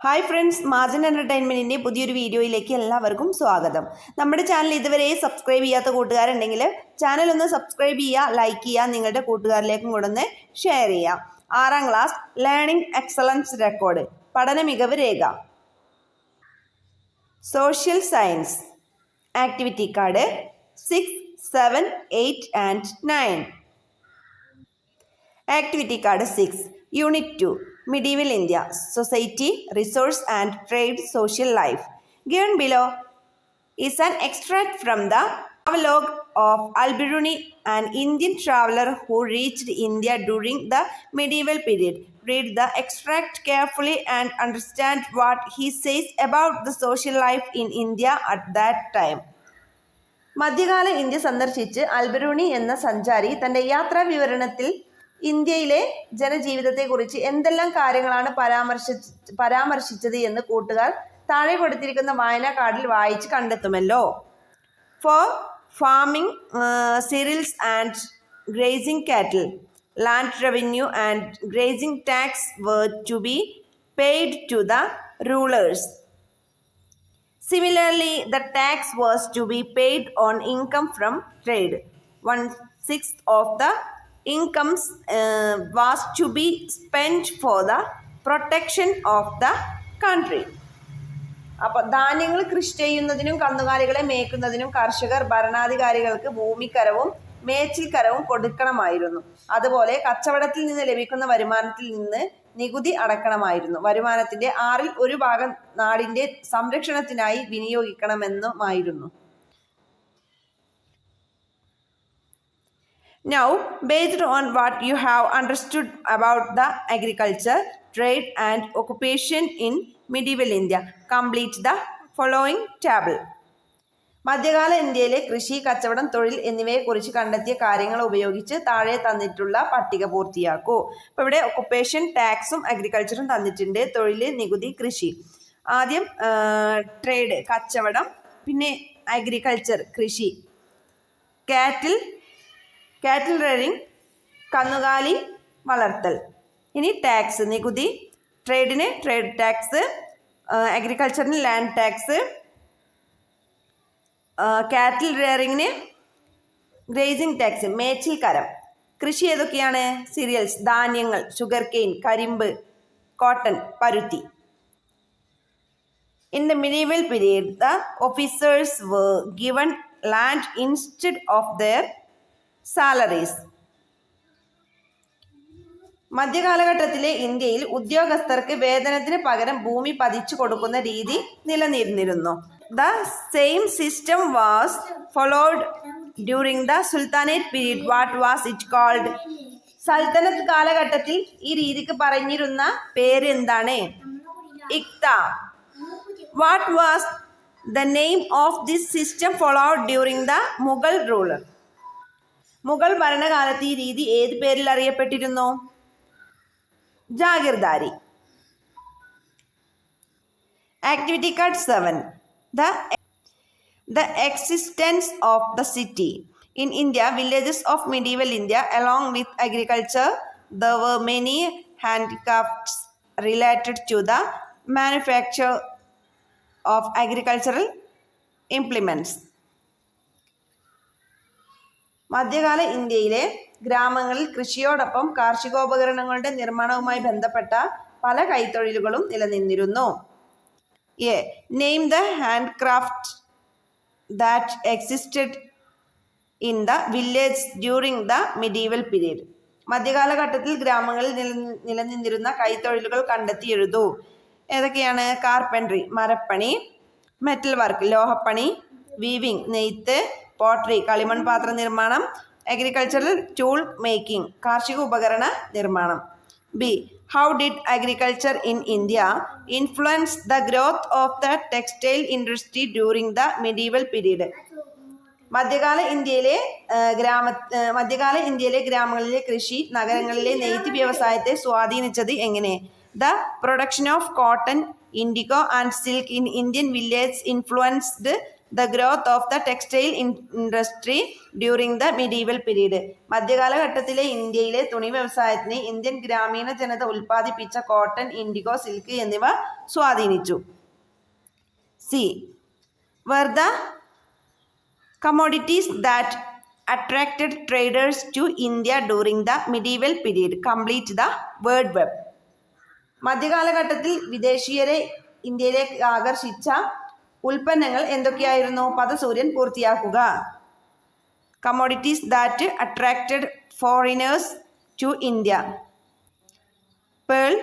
Hi friends, margin എൻ്റർടൈൻമെൻറ്റിൻ്റെ പുതിയൊരു വീഡിയോയിലേക്ക് എല്ലാവർക്കും സ്വാഗതം. നമ്മുടെ ചാനൽ ഇതുവരെ സബ്സ്ക്രൈബ് ചെയ്യാത്ത കൂട്ടുകാരുണ്ടെങ്കിൽ ചാനൽ ഒന്ന് സബ്സ്ക്രൈബ് ചെയ്യുക, ലൈക്ക് ചെയ്യുക, നിങ്ങളുടെ കൂട്ടുകാരിലേക്കും കൂടെ ഒന്ന് ഷെയർ ചെയ്യുക. 6ാം ക്ലാസ് ലേണിംഗ് എക്സലൻസ് റെക്കോർഡ്, പഠന മികവ് രേഖ, social science, activity card 6, 7, 8 and 9. Activity card 6, Unit 2, Medieval India, Society, Resource and Trade, Social Life. Given below is an extract from the travelogue of Al-Biruni, an Indian traveler who reached India during the medieval period. Read the extract carefully and understand what he says about the social life in India at that time. മധ്യകാല India സന്ദർശിച്ച് അൽബിറൂണി എന്ന സഞ്ചാരി തൻ്റെ യാത്രാ വിവരണത്തിൽ ഇന്ത്യയിലെ ജനജീവിതത്തെക്കുറിച്ച് എന്തെല്ലാം കാര്യങ്ങളാണ് പരാമർശിച്ചത് എന്ന് കൂട്ടുകാർ താഴെ കൊടുത്തിരിക്കുന്ന വായനാ കാർഡിൽ വായിച്ച് കണ്ടെത്തുമല്ലോ. For farming, cereals and grazing cattle, land revenue and grazing tax were to be paid to the rulers. Similarly, the tax was to be paid on income from trade. 1/6 of the incomes was to be spent for the protection of the country. അപ്പോൾ ധാന്യങ്ങൾ കൃഷി ചെയ്യുന്നതിനും കന്നുകാലികളെ മേയ്ക്കുന്നതിനും കർഷകർ ഭരണാധികാരികൾക്ക് ഭൂമിക്കരവും മേച്ചിൽക്കരവും കൊടുക്കണമായിരുന്നു. അതുപോലെ കച്ചവടത്തിൽ നിന്ന് ലഭിക്കുന്ന വരുമാനത്തിൽ നിന്ന് നികുതി അടക്കണമായിരുന്നു. വരുമാനത്തിന്റെ 1/6 ഭാഗം നാടിന്റെ സംരക്ഷണത്തിനായി വിനിയോഗിക്കണമെന്നുമായിരുന്നു. Now, based on what you have understood about the agriculture, trade and occupation in medieval India, complete the following table. മധ്യകാല ഇന്ത്യയിലെ കൃഷി, കച്ചവടം, തൊഴിൽ എന്നിവയെക്കുറിച്ച് കണ്ടെത്തിയ കാര്യങ്ങൾ ഉപയോഗിച്ച് താഴെ തന്നിട്ടുള്ള പട്ടിക പൂർത്തിയാക്കൂ. അപ്പോൾ ഇവിടെ ഒക്കുപ്പേഷൻ, ടാക്സും അഗ്രികൾച്ചറും തന്നിട്ടുണ്ട്. തൊഴിൽ, നികുതി, കൃഷി. ആദ്യം ട്രേഡ് കച്ചവടം, പിന്നെ അഗ്രികൾച്ചർ കൃഷി, കാറ്റിൽ റെയറിംഗ് കന്നുകാലി വളർത്തൽ. ഇനി ടാക്സ് നികുതി, ട്രേഡിന് ട്രേഡ് ടാക്സ്, അഗ്രികൾച്ചറിന് ലാൻഡ് ടാക്സ്, കാറ്റിൽ റെയറിങ്ങിന് ഗ്രേസിംഗ് ടാക്സ് മേച്ചിൽക്കരം. കൃഷി ഏതൊക്കെയാണ്? സീരിയൽസ് ധാന്യങ്ങൾ, ഷുഗർ കെയിൻ കരിമ്പ്, കോട്ടൺ പരുത്തി. In the medieval period, the officers were given land instead of their salaries. മധ്യകാലഘട്ടത്തിലെ ഇന്ത്യയിൽ ഉദ്യോഗസ്ഥർക്ക് വേതനത്തിന് പകരം ഭൂമി പതിച്ചു കൊടുക്കുന്ന രീതി നിലനിന്നിരുന്നു. The same system was followed during the Sultanate period. What was it called? സൽത്തനത്ത് കാലഘട്ടത്തിൽ ഈ രീതിക്ക് പറഞ്ഞിരുന്ന പേര് എന്താണ്? ഇഖ്ത. What was the name of this system followed during the Mughal ruler? Mughal ഭരണകാലത്ത് ഈ രീതി ഏത് പേരിൽ അറിയപ്പെട്ടിരുന്നു? Jagirdari. Activity card 7, the existence of the city. In India, villages of medieval India, along with agriculture, there were many handicrafts related to the manufacture of agricultural implements. മധ്യകാല ഇന്ത്യയിലെ ഗ്രാമങ്ങളിൽ കൃഷിയോടൊപ്പം കാർഷികോപകരണങ്ങളുടെ നിർമ്മാണവുമായി ബന്ധപ്പെട്ട പല കൈത്തൊഴിലുകളും നിലനിന്നിരുന്നു. Name the handcraft that existed in the village during the medieval period. മധ്യകാലഘട്ടത്തിൽ ഗ്രാമങ്ങളിൽ നിലനിന്നിരുന്ന കൈത്തൊഴിലുകൾ കണ്ടെത്തി എഴുതൂ. ഏതൊക്കെയാണ്? കാർപ്പൻട്രി മരപ്പണി, മെറ്റൽ വർക്ക് ലോഹപ്പണി, വീവിംഗ് നെയ്ത്ത്, പോട്ടറി കളിമൺപാത്ര നിർമ്മാണം, അഗ്രികൾച്ചറൽ ടൂൾ മേക്കിംഗ് കാർഷിക ഉപകരണ നിർമ്മാണം. B. How did agriculture in India influence the growth of the textile industry during the medieval period? മധ്യകാല ഇന്ത്യയിലെ ഗ്രാമങ്ങളിലെ കൃഷി നഗരങ്ങളിലെ നെയ്ത്ത് വ്യവസായത്തെ സ്വാധീനിച്ചത് എങ്ങനെ? The production of cotton, indigo and silk in Indian villages influenced the growth of the textile industry during the medieval period. മധ്യകാലഘട്ടത്തിലെ ഇന്ത്യയിലെ തുണി വ്യവസായത്തിന് ഇന്ത്യൻ ഗ്രാമീണ ജനത ഉൽപ്പാദിപ്പിച്ച കോട്ടൺ, ഇൻഡിഗോ, സിൽക്ക് എന്നിവ സ്വാധീനിച്ചു. C. were the commodities that attracted traders to India during the medieval period. Complete the word web. മധ്യകാലഘട്ടത്തിൽ വിദേശീയരെ ഇന്ത്യയിലേക്ക് ആകർഷിച്ച ഉൽപ്പന്നങ്ങൾ എന്തൊക്കെയായിരുന്നു? പദസൂര്യൻ പൂർത്തിയാക്കുക. Commodities that attracted foreigners to India. Pearl,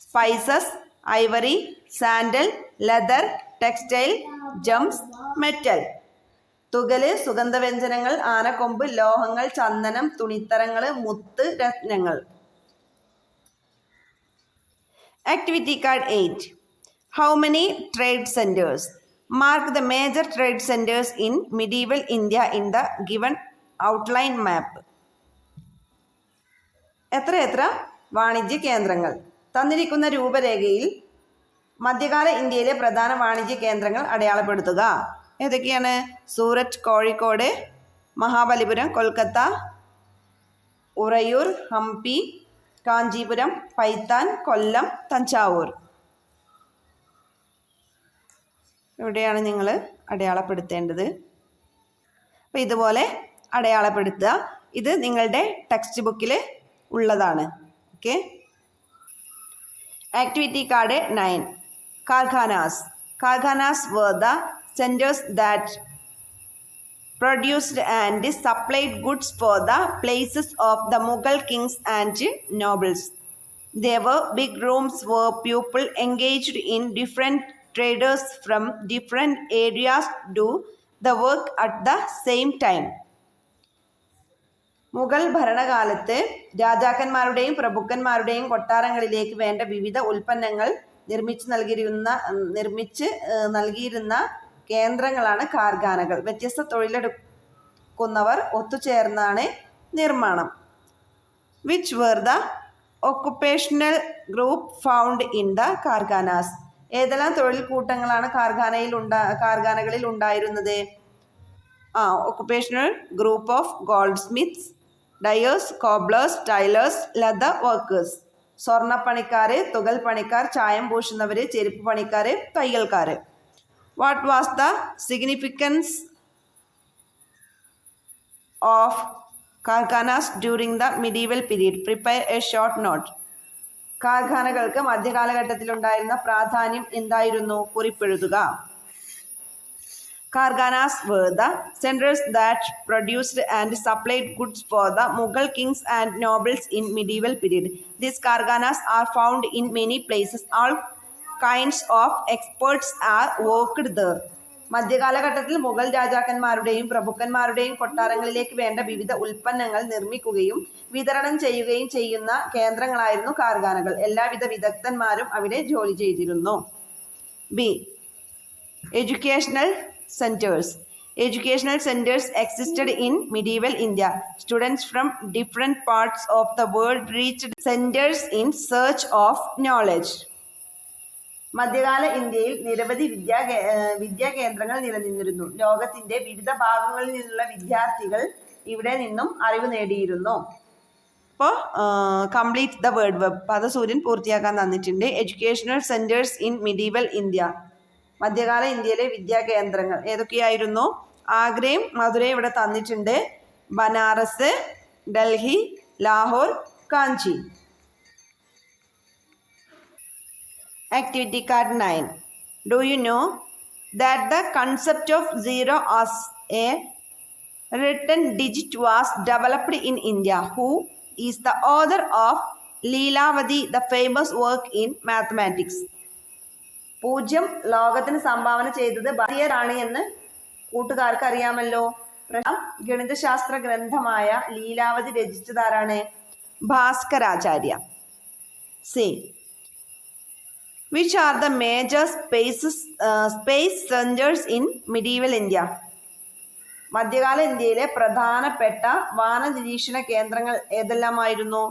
spices, ivory, sandal, leather, textile, gems, metal. തുകല്, സുഗന്ധവ്യഞ്ജനങ്ങൾ, ആനക്കൊമ്പ്, ലോഹങ്ങൾ, ചന്ദനം, തുണിത്തരങ്ങൾ, മുത്ത്, രത്നങ്ങൾ. Activity card 8. How many trade centers? Mark the major trade centers in medieval India in the given outline map. എത്ര വാണിജ്യ കേന്ദ്രങ്ങൾ? തന്നിരിക്കുന്ന രൂപരേഖയിൽ മധ്യകാല ഇന്ത്യയിലെ പ്രധാന വാണിജ്യ കേന്ദ്രങ്ങൾ അടയാളപ്പെടുത്തുക. ഏതൊക്കെയാണ്? സൂററ്റ് കോഴിക്കോട്, മഹാബലിപുരം കൊൽക്കത്ത, ഉറയൂർ ഹംപി, കാഞ്ചീപുരം, പൈത്താൻ കൊല്ലം, തഞ്ചാവൂർ. ഇവിടെയാണ് നിങ്ങൾ അടയാളപ്പെടുത്തേണ്ടത്. അപ്പോൾ ഇതുപോലെ അടയാളപ്പെടുത്തുക. ഇത് നിങ്ങളുടെ ടെക്സ്റ്റ് ബുക്കിൽ ഉള്ളതാണ്. Okay. Activity card 9. കാർഖാനാസ്. കാർഖാനാസ് were the centers that produced and supplied goods for the places of the Mughal kings and nobles. There were big rooms where people engaged in different traders from different areas do the work at the same time. Mughal ഭരണകാലത്ത് രാജാക്കന്മാരുടെയും പ്രഭുക്കന്മാരുടെയും കൊട്ടാരങ്ങളിലേക്ക് വേണ്ട വിവിധ ഉൽപ്പന്നങ്ങൾ നിർമ്മിച്ച് നൽകിയിരുന്ന കേന്ദ്രങ്ങളാണ് കാർഖാനകൾ. വ്യത്യസ്ത തൊഴിലെടുക്കുന്നവർ ഒത്തുചേർന്നാണ് നിർമ്മാണം. Which were the occupational group found in the karkhanas? ഏതെല്ലാം തൊഴിൽ കൂട്ടങ്ങളാണ് കാർഖാനകളിൽ ഉണ്ടായിരുന്നത്? Occupational group of goldsmiths, dyers, cobblers, tailors, leather workers. സ്വർണ്ണപ്പണിക്കാർ, തുകൽ പണിക്കാർ, ചായം പൂശുന്നവർ, ചെരുപ്പ് പണിക്കാർ, തയ്യൽക്കാർ. What was the significance of karkhanas during the medieval period? Prepare a short note. കാർഖാനകൾക്ക് മധ്യകാലഘട്ടത്തിലുണ്ടായിരുന്ന പ്രാധാന്യം എന്തായിരുന്നു? കുറിപ്പെഴുതുക. Karkhanas were the centers that produced and supplied goods for the Mughal kings and nobles in medieval period. These karkhanas are found in many places. All kinds of experts are worked there. മധ്യകാലഘട്ടത്തിൽ മുഗൾ രാജാക്കന്മാരുടെയും പ്രഭുക്കന്മാരുടെയും കൊട്ടാരങ്ങളിലേക്ക് വേണ്ട വിവിധ ഉൽപ്പന്നങ്ങൾ നിർമ്മിക്കുകയും വിതരണം ചെയ്യുകയും ചെയ്യുന്ന കേന്ദ്രങ്ങളായിരുന്നു കാർഖാനകൾ. എല്ലാവിധ വിദഗ്ധന്മാരും അവിടെ ജോലി ചെയ്തിരുന്നു. B. Educational centers. Educational centers existed in medieval India. Students from different parts of the world reached centers in search of knowledge. മധ്യകാല ഇന്ത്യയിൽ നിരവധി വിദ്യാകേന്ദ്രങ്ങൾ നിലനിന്നിരുന്നു. ലോകത്തിന്റെ വിവിധ ഭാഗങ്ങളിൽ നിന്നുള്ള വിദ്യാർത്ഥികൾ ഇവിടെ നിന്നും അറിവ് നേടിയിരുന്നു. അപ്പോൾ കംപ്ലീറ്റ് ദ വേർഡ് വെബ്. പദസൂര്യൻ പൂർത്തിയാക്കാൻ തന്നിട്ടുണ്ട്. Educational centres in medieval India. മധ്യകാല ഇന്ത്യയിലെ വിദ്യാകേന്ദ്രങ്ങൾ ഏതൊക്കെയായിരുന്നു? ആഗ്രയും മധുരയും ഇവിടെ തന്നിട്ടുണ്ട്. Banaras, Delhi, Lahore, Kanchi. Activity card 9. Do you know that the concept of zero as a written digit was developed in India? Who is the author of Leelavati, the famous work in mathematics? പൂജ്യം ലോകത്തിന് സംഭാവന ചെയ്തത് ഭാരതീയരാണ് എന്ന് കൂട്ടുകാർക്ക് അറിയാമല്ലോ. ഗണിതശാസ്ത്ര ഗ്രന്ഥമായ ലീലാവതി രചിച്ചതാരാണ്? Bhaskaracharya. C. Which are the major space centres in medieval India? മധ്യകാല ഇന്ത്യയിലെ പ്രധാനപ്പെട്ട വാനനിരീക്ഷണ കേന്ദ്രങ്ങൾ ഏതെല്ലാമായിരുന്നു?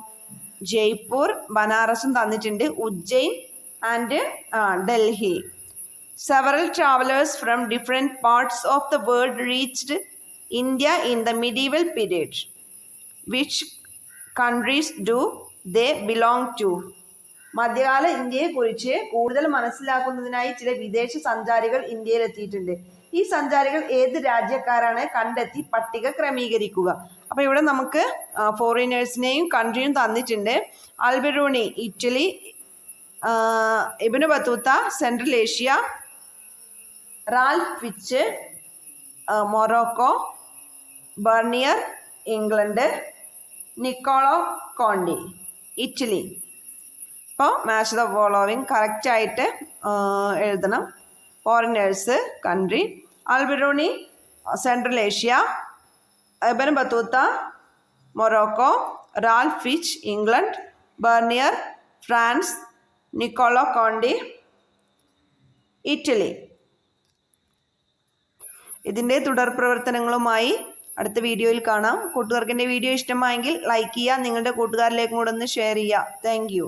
ജയ്പൂർ, ബനാറസും തന്നിട്ടുണ്ട്, Ujjain and Delhi. Several travelers from different parts of the world reached India in the medieval period. Which countries do they belong to? മധ്യകാല ഇന്ത്യയെക്കുറിച്ച് കൂടുതൽ മനസ്സിലാക്കുന്നതിനായി ചില വിദേശ സഞ്ചാരികൾ ഇന്ത്യയിൽ എത്തിയിട്ടുണ്ട്. ഈ സഞ്ചാരികൾ ഏത് രാജ്യക്കാരാണ് കണ്ടെത്തി പട്ടിക ക്രമീകരിക്കുക. അപ്പോൾ ഇവിടെ നമുക്ക് ഫോറിനേഴ്സിനെയും കൺട്രിയും തന്നിട്ടുണ്ട്. Alberuni Italy, Ibn Battuta Central Asia, Ralph Fitch Morocco, Bernier England, Niccolo Conti Italy. അപ്പോൾ മാച്ച് ദ ഫോളോവിങ് കറക്റ്റായിട്ട് എഴുതണം. Foreigners country, Alberuni Central Asia, Ibn Battuta Morocco, Ralph Fitch England, Bernier France, Niccolo Conti Italy. ഇതിൻ്റെ തുടർ പ്രവർത്തനങ്ങളുമായി അടുത്ത വീഡിയോയിൽ കാണാം. കൂട്ടുകാർക്ക് എൻ്റെ വീഡിയോ ഇഷ്ടമായെങ്കിൽ ലൈക്ക് ചെയ്യുക, നിങ്ങളുടെ കൂട്ടുകാരിലേക്കും കൂടെ ഒന്ന് ഷെയർ ചെയ്യുക. Thank you.